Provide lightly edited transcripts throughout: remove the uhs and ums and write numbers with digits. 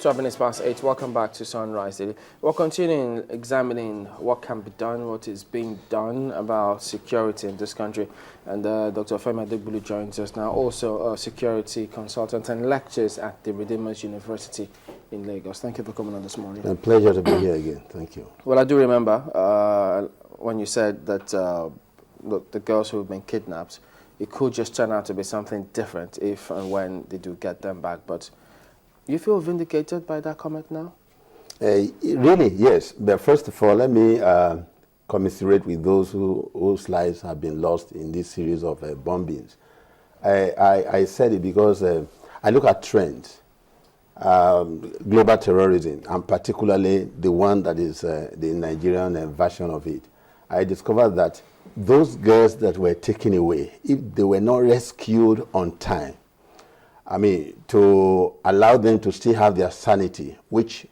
12 minutes past 8. Welcome back to Sunrise Daily. We're continuing examining what can be done, what is being done about security in this country. And Dr. Femi Adegbulu joins us now, also a security consultant and lectures at the Redeemers University in Lagos. Thank you for coming on this morning. A pleasure to be here again. Thank you. Well, I do remember when you said that the girls who have been kidnapped, it could just turn out to be something different if and when they do get them back. But you feel vindicated by that comment now? Really, yes. But first of all, let me commiserate with those whose lives have been lost in this series of bombings. I said it because I look at trends, global terrorism, and particularly the one that is the Nigerian version of it. I discovered that those girls that were taken away, if they were not rescued on time, I mean, to allow them to still have their sanity, which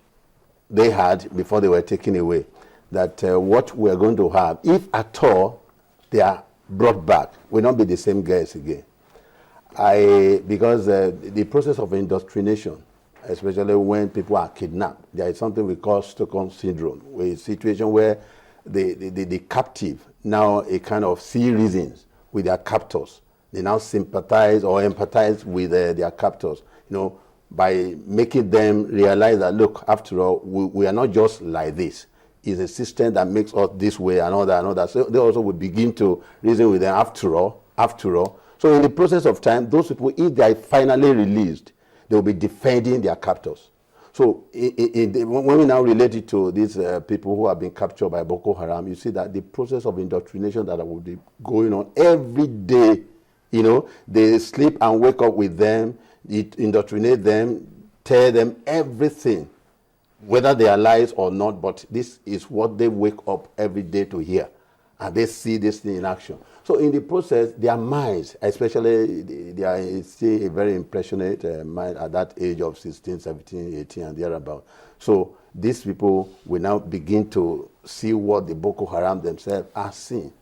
they had before they were taken away, that what we're going to have, if at all they are brought back, will not be the same girls again. Because the process of indoctrination, especially when people are kidnapped, there is something we call Stockholm syndrome, a situation where the captive now a kind of see reasons with their captors. They now sympathize or empathize with their captors, by making them realize that, look, after all, we are not just like this. It's a system that makes us this way and all that. So they also would begin to reason with them, after all. So in the process of time, those people, if they are finally released, they will be defending their captors. So when we now relate it to these people who have been captured by Boko Haram, you see that the process of indoctrination that will be going on every day, they sleep and wake up with them, indoctrinate them, tell them everything, whether they are lies or not, but this is what they wake up every day to hear, and they see this thing in action. So in the process, their minds, especially they are still a very impressionate mind at that age of 16, 17, 18 and thereabout. So these people will now begin to see what the Boko Haram themselves are seeing.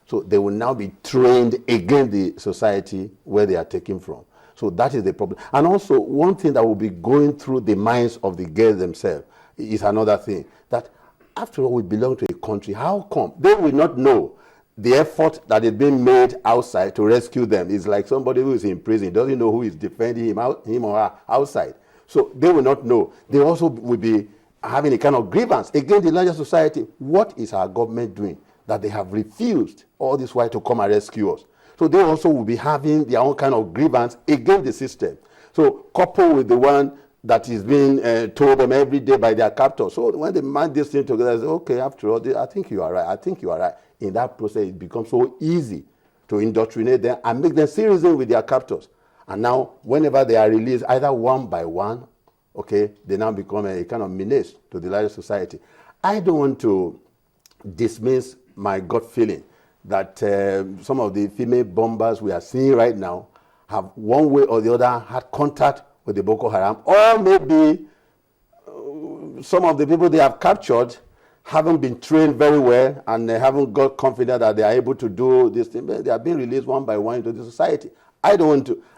So they will now be trained against the society where they are taken from. So that is the problem. And also, one thing that will be going through the minds of the girls themselves is another thing. That after all, we belong to a country. How come? They will not know the effort that is being made outside to rescue them. Is like somebody who is in prison, doesn't know who is defending him or her outside. So they will not know. They also will be having a kind of grievance against the larger society. What is our government doing that they have refused all this while to come and rescue us? So they also will be having their own kind of grievance against the system. So coupled with the one that is being told them every day by their captors. So when they man this thing together, they say, okay, after all, I think you are right. In that process, it becomes so easy to indoctrinate them and make them serious with their captors. And now, whenever they are released, either one by one, okay, they now become a kind of menace to the larger society. I don't want to dismiss my gut feeling that some of the female bombers we are seeing right now have one way or the other had contact with the Boko Haram, or maybe some of the people they have captured haven't been trained very well and they haven't got confidence that they are able to do this thing. They are being released one by one into the society. I do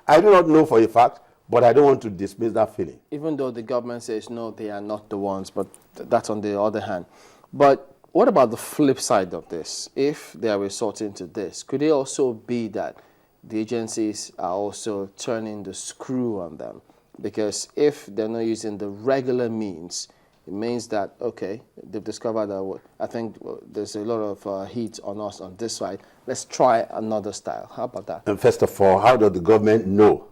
not know for a fact, but I don't want to dismiss that feeling. Even though the government says, no, they are not the ones, but that's on the other hand. But what about the flip side of this? If they are resorting to this, could it also be that the agencies are also turning the screw on them? Because if they're not using the regular means, it means that, okay, they've discovered that I think there's a lot of heat on us on this side. Let's try another style. How about that? And first of all, how does the government know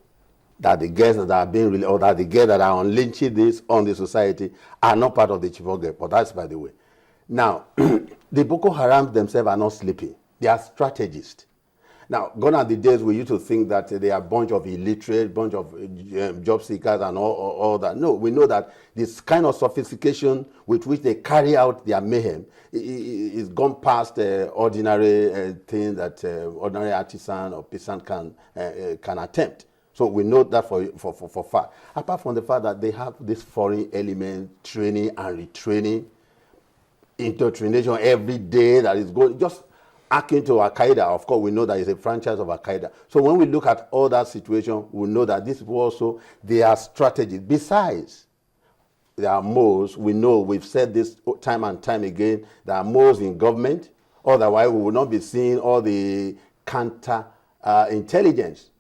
that the girls that are being released or that the girls that are unleashing this on the society are not part of the Chibok gang? But that's by the way. Now, the Boko Haram themselves are not sleeping. They are strategists. Now, gone are the days we used to think that they are a bunch of illiterate, bunch of job seekers and all that. No, we know that this kind of sophistication with which they carry out their mayhem is gone past ordinary things that ordinary artisan or peasant can attempt. So we know that for fact. Apart from the fact that they have this foreign element, training and retraining, indoctrination every day that is going, just akin to al-Qaeda. Of course, we know that it's a franchise of al-Qaeda. So when we look at all that situation, we know that these people also, they are strategies. Besides, there are moles. We know, we've said this time and time again, there are moles in government. Otherwise, we will not be seeing all the counter intelligence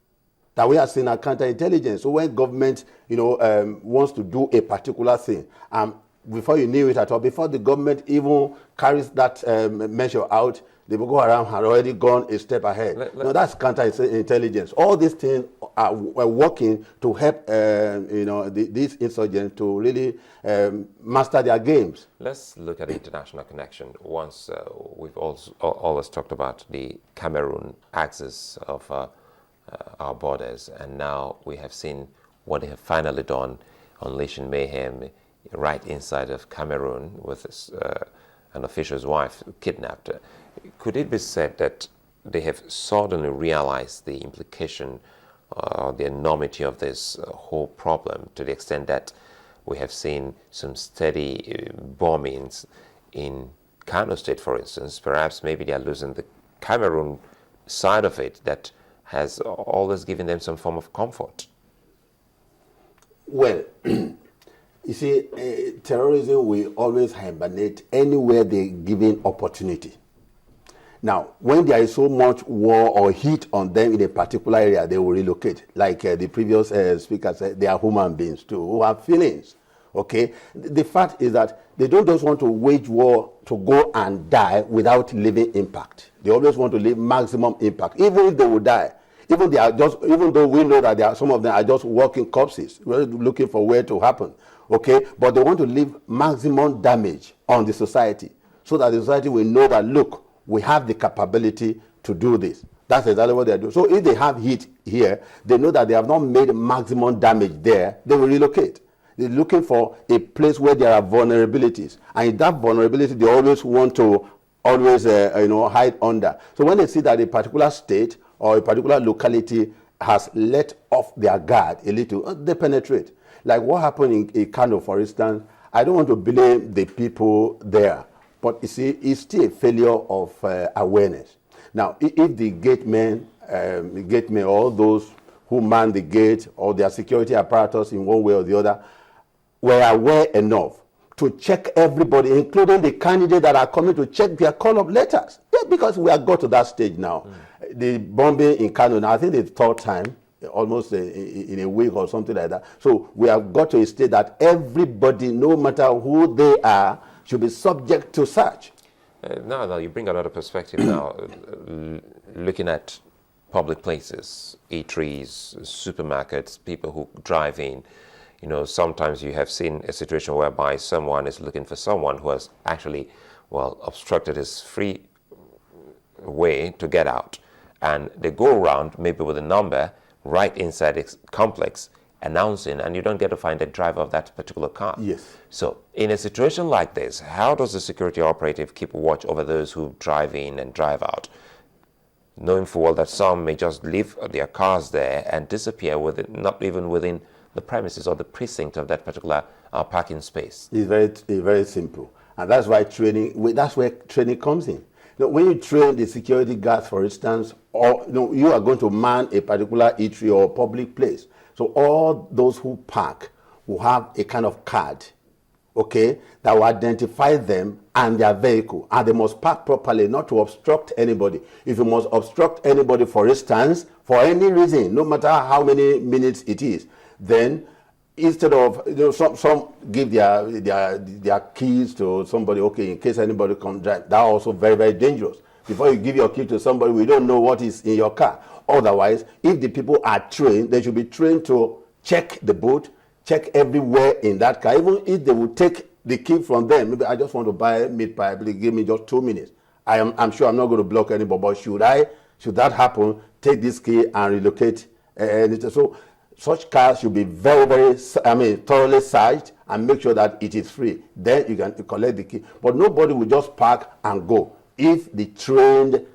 that we are seeing as counterintelligence. So when government, wants to do a particular thing, before you knew it at all, before the government even carries that measure out, the Boko Haram had already gone a step ahead. No, that's counterintelligence. All these things are working to help, these insurgents to really master their games. Let's look at the international connection. Once we've always talked about the Cameroon axis of our borders, and now we have seen what they have finally done, unleashing mayhem right inside of Cameroon with an official's wife kidnapped. Could it be said that they have suddenly realized the implication or the enormity of this whole problem, to the extent that we have seen some steady bombings in Kano State, for instance? Perhaps maybe they are losing the Cameroon side of it that has always given them some form of comfort. Well, you see, terrorism will always hibernate anywhere they're given opportunity. Now, when there is so much war or heat on them in a particular area, they will relocate. Like the previous speaker said, they are human beings too, who have feelings. Okay? The fact is that they don't just want to wage war to go and die without leaving impact. They always want to leave maximum impact, even if they will die. Even though we know that some of them are just walking corpses, we're looking for where to happen. Okay? But they want to leave maximum damage on the society, so that the society will know that, look, we have the capability to do this. That's exactly what they're doing. So if they have heat here, they know that they have not made maximum damage there, they will relocate. They're looking for a place where there are vulnerabilities. And in that vulnerability, they always want to hide under. So when they see that a particular state or a particular locality has let off their guard a little, they penetrate. Like what happened in Kano, for instance, I don't want to blame the people there. But you see, it's still a failure of awareness. Now, if the gatemen, all those who man the gate or their security apparatus in one way or the other, were aware enough to check everybody, including the candidates that are coming, to check their call-up letters. Yeah, because we have got to that stage now. The bombing in Kano, now I think it's the third time, almost in a week or something like that. So we have got to a state that everybody, no matter who they are, should be subject to search. Now, you bring another perspective now, looking at public places, eateries, supermarkets, people who drive in. Sometimes you have seen a situation whereby someone is looking for someone who has actually, obstructed his free way to get out. And they go around maybe with a number right inside the complex, announcing, and you don't get to find the driver of that particular car. Yes. So in a situation like this, how does the security operative keep watch over those who drive in and drive out, knowing full well that some may just leave their cars there and disappear not even within the premises or the precinct of that particular parking space? It's very simple. And that's why that's where training comes in. When you train the security guards, for instance, or you are going to man a particular eatery or public place. So all those who park will have a kind of card, okay, that will identify them and their vehicle. And they must park properly, not to obstruct anybody. If you must obstruct anybody, for instance, for any reason, no matter how many minutes it is, then instead of, some give their keys to somebody, okay, in case anybody comes drive, that's also very, very dangerous. Before you give your key to somebody, we don't know what is in your car. Otherwise, if the people are trained, they should be trained to check the boot, check everywhere in that car. Even if they will take the key from them, maybe I just want to buy meat pie, please give me just 2 minutes. I'm sure I'm not going to block anybody, but should that happen, take this key and relocate. So such cars should be very, very, thoroughly searched and make sure that it is free. Then you can collect the key. But nobody will just park and go. If the trained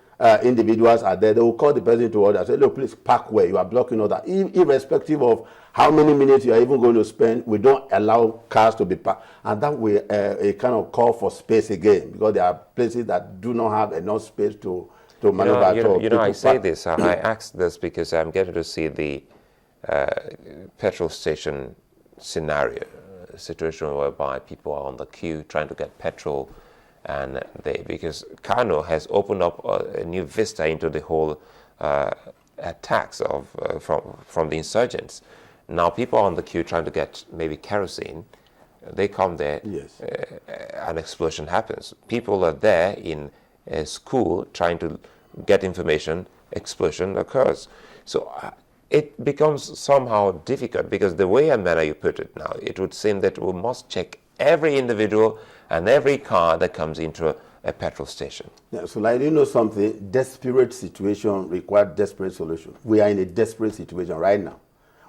individuals are there, they will call the person to order, say, look, please park where you are blocking all that. Irrespective of how many minutes you are even going to spend, we don't allow cars to be parked. And that will a kind of call for space again, because there are places that do not have enough space to maneuver at all. I say this, I ask this because I'm getting to see the petrol station scenario situation whereby people are on the queue trying to get petrol, and because Kano has opened up a new vista into the whole attacks from the insurgents. Now people are on the queue trying to get maybe kerosene. They come there, Yes. An explosion happens. People are there in a school trying to get information, explosion occurs. So it becomes somehow difficult, because the way and manner you put it now, it would seem that we must check every individual and every car that comes into a petrol station. Yeah, so like, you know something, desperate situation require desperate solution. We are in a desperate situation right now.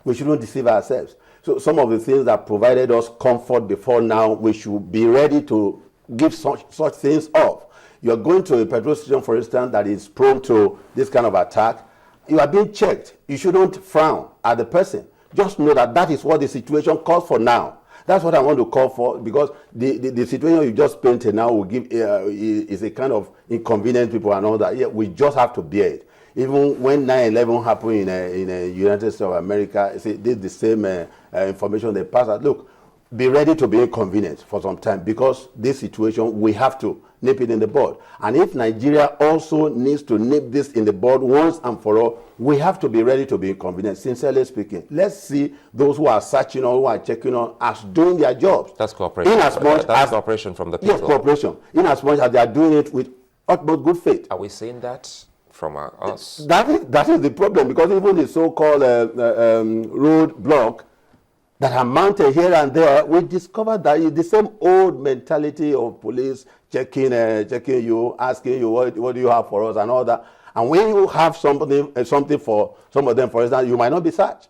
We shouldn't deceive ourselves. So some of the things that provided us comfort before now, we should be ready to give such things up. You're going to a petrol station, for instance, that is prone to this kind of attack. You are being checked. You shouldn't frown at the person. Just know that that is what the situation calls for now. That's what I want to call for, because the situation you just painted now will give is a kind of inconvenience people and all that. Yeah, we just have to bear it. Even when 9/11 happened in the United States of America, they did the same information they passed out. Look, be ready to be inconvenienced for some time, because this situation, we have to nip it in the bud. And if Nigeria also needs to nip this in the bud once and for all, we have to be ready to be inconvenienced. Sincerely speaking, let's see those who are searching or who are checking on as doing their jobs. That's cooperation. That's cooperation from the people. Yes, cooperation. In as much as they are doing it with utmost good faith. Are we seeing that from us? That is the problem, because even the so-called road block that are mounted here and there, we discovered that the same old mentality of police checking you, asking you what do you have for us and all that. And when you have something for some of them, for instance, you might not be searched.